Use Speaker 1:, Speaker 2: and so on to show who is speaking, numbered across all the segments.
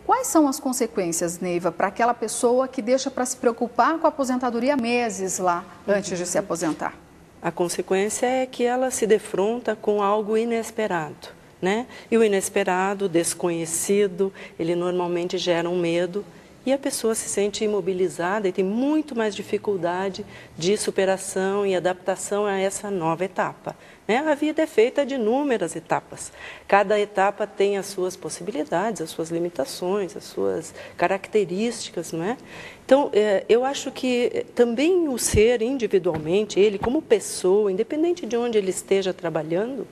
Speaker 1: Quais são as consequências, Neiva, para aquela pessoa que deixa para se preocupar com a aposentadoria meses lá, antes de se aposentar?
Speaker 2: A consequência é que ela se defronta com algo inesperado, né? E o inesperado, desconhecido, ele normalmente gera um medo e a pessoa se sente imobilizada e tem muito mais dificuldade de superação e adaptação a essa nova etapa, né? A vida é feita de inúmeras etapas. Cada etapa tem as suas possibilidades, as suas limitações, as suas características, não é? Então, eu acho que também o ser individualmente, ele como pessoa, independente de onde ele esteja trabalhando,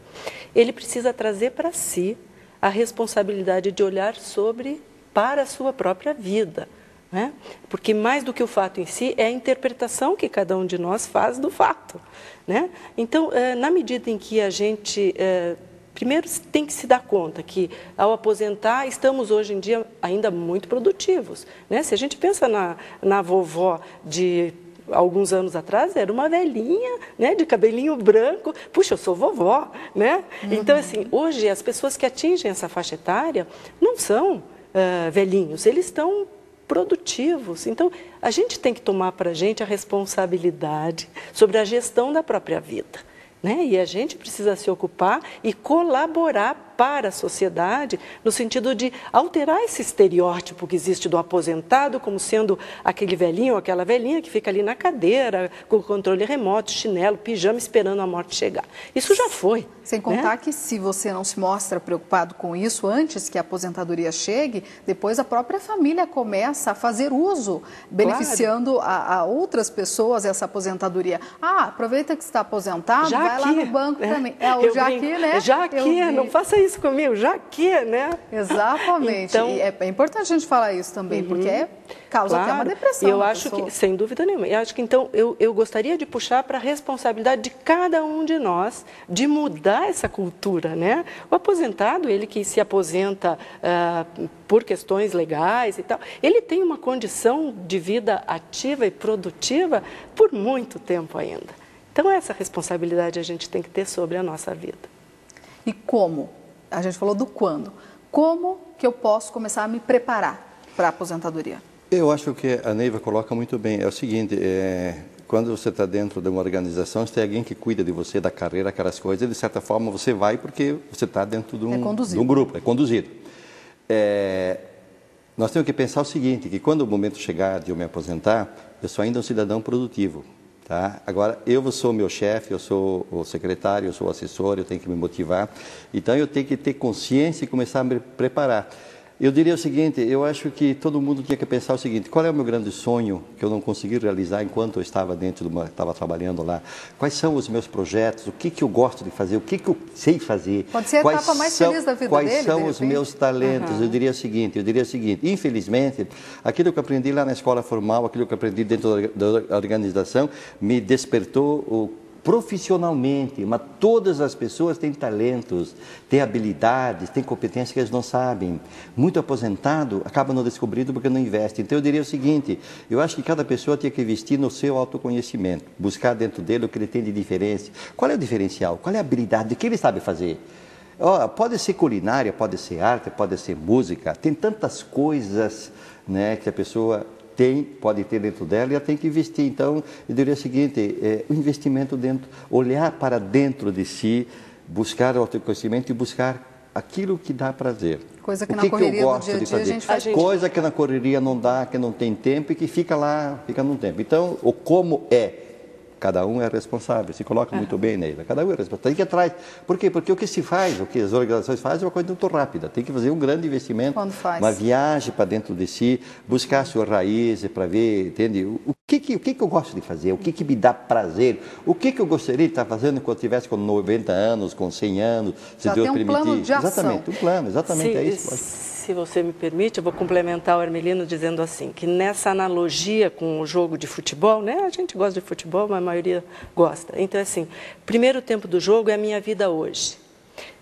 Speaker 2: ele precisa trazer para si a responsabilidade de olhar para a sua própria vida, né? Porque mais do que o fato em si, é a interpretação que cada um de nós faz do fato, né? Então, na medida em que a gente... primeiro, tem que se dar conta que, ao aposentar, estamos hoje em dia ainda muito produtivos, né? Se a gente pensa na vovó de alguns anos atrás, era uma velhinha, né, de cabelinho branco. Puxa, eu sou vovó, né? Então, assim, hoje as pessoas que atingem essa faixa etária não são velhinhos, eles estão produtivos. Então, a gente tem que tomar para a gente a responsabilidade sobre a gestão da própria vida, né? E a gente precisa se ocupar e colaborar para a sociedade, no sentido de alterar esse estereótipo que existe do aposentado como sendo aquele velhinho ou aquela velhinha que fica ali na cadeira, com o controle remoto, chinelo, pijama, esperando a morte chegar. Isso já foi.
Speaker 1: Sem contar que se você não se mostra preocupado com isso antes que a aposentadoria chegue, depois a própria família começa a fazer uso, beneficiando a outras pessoas essa aposentadoria. Ah, aproveita que você está aposentado,
Speaker 2: já
Speaker 1: vai
Speaker 2: aqui,
Speaker 1: lá no banco também. É o já aqui, né?
Speaker 2: Já aqui, não faça isso comigo, já que, né?
Speaker 1: Exatamente.
Speaker 2: Então,
Speaker 1: e é importante a gente falar isso também, porque causa até uma depressão.
Speaker 2: Eu acho que, sem dúvida nenhuma, eu acho que então eu gostaria de puxar para a responsabilidade de cada um de nós de mudar essa cultura, né? O aposentado, ele que se aposenta por questões legais e tal, ele tem uma condição de vida ativa e produtiva por muito tempo ainda. Então, essa responsabilidade a gente tem que ter sobre a nossa vida.
Speaker 1: E como? A gente falou do quando. Como que eu posso começar a me preparar para a aposentadoria?
Speaker 3: Eu acho que a Neiva coloca muito bem. É o seguinte, quando você está dentro de uma organização, se tem alguém que cuida de você, da carreira, aquelas coisas, de certa forma você vai porque você está dentro de um grupo, é conduzido. Nós temos que pensar o seguinte, que quando o momento chegar de eu me aposentar, eu sou ainda um cidadão produtivo. Tá? Agora, eu sou meu chefe, eu sou o secretário, eu sou o assessor, eu tenho que me motivar. Então, eu tenho que ter consciência e começar a me preparar. Eu diria o seguinte, eu acho que todo mundo tinha que pensar o seguinte, qual é o meu grande sonho que eu não consegui realizar enquanto eu estava estava trabalhando lá? Quais são os meus projetos? O que eu gosto de fazer? O que eu sei fazer?
Speaker 1: Pode ser a etapa mais feliz da vida dele,
Speaker 3: quais são os meus talentos? Eu diria o seguinte, infelizmente, aquilo que eu aprendi lá na escola formal, aquilo que eu aprendi dentro da organização, me despertou profissionalmente, mas todas as pessoas têm talentos, têm habilidades, têm competências que eles não sabem. Muito aposentado acaba não descobrindo porque não investe. Então eu diria o seguinte, eu acho que cada pessoa tem que investir no seu autoconhecimento, buscar dentro dele o que ele tem de diferença. Qual é o diferencial? Qual é a habilidade? O que ele sabe fazer? Pode ser culinária, pode ser arte, pode ser música, tem tantas coisas, né, que a pessoa pode ter dentro dela e ela tem que investir. Então, eu diria o seguinte, o investimento dentro, olhar para dentro de si, buscar o autoconhecimento e buscar aquilo que dá prazer.
Speaker 1: Coisa que na correria do dia a dia a gente faz.
Speaker 3: Coisa que na correria não dá, que não tem tempo e que fica lá, fica num tempo. Então, o como cada um é responsável. Se coloca muito bem, Neiva. Cada um é responsável. Tem que ir atrás. Por quê? Porque o que se faz, o que as organizações fazem é uma coisa muito rápida. Tem que fazer um grande investimento, uma viagem para dentro de si, buscar suas raízes para ver, entende? O que eu gosto de fazer? O que me dá prazer? O que eu gostaria de estar fazendo quando eu tivesse com 90 anos, com 100 anos, se Deus permitir?
Speaker 1: Plano de ação.
Speaker 3: Exatamente, um plano, exatamente, é isso.
Speaker 2: Se você me permite, eu vou complementar o Hermelino dizendo assim, que nessa analogia com o jogo de futebol, né? A gente gosta de futebol, mas a maioria gosta. Então, assim, primeiro tempo do jogo é a minha vida hoje.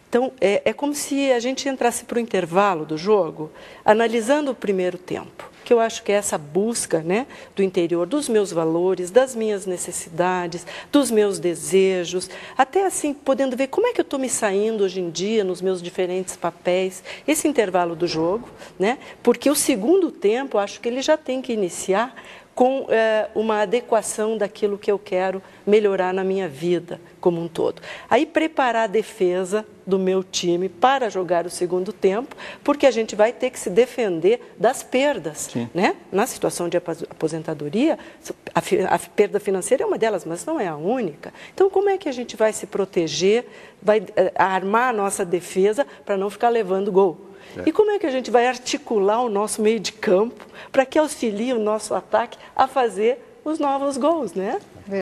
Speaker 2: Então, é como se a gente entrasse para o intervalo do jogo, analisando o primeiro tempo. que eu acho que é essa busca, né, do interior, dos meus valores, das minhas necessidades, dos meus desejos, até assim, podendo ver como é que eu estou me saindo hoje em dia nos meus diferentes papéis, esse intervalo do jogo, né, porque o segundo tempo, eu acho que ele já tem que iniciar com uma adequação daquilo que eu quero melhorar na minha vida como um todo. Aí preparar a defesa do meu time para jogar o segundo tempo, porque a gente vai ter que se defender das perdas, né? Na situação de aposentadoria, a perda financeira é uma delas, mas não é a única. Então, como é que a gente vai se proteger, vai armar a nossa defesa para não ficar levando gol? E como é que a gente vai articular o nosso meio de campo para que auxilie o nosso ataque a fazer os novos gols, né?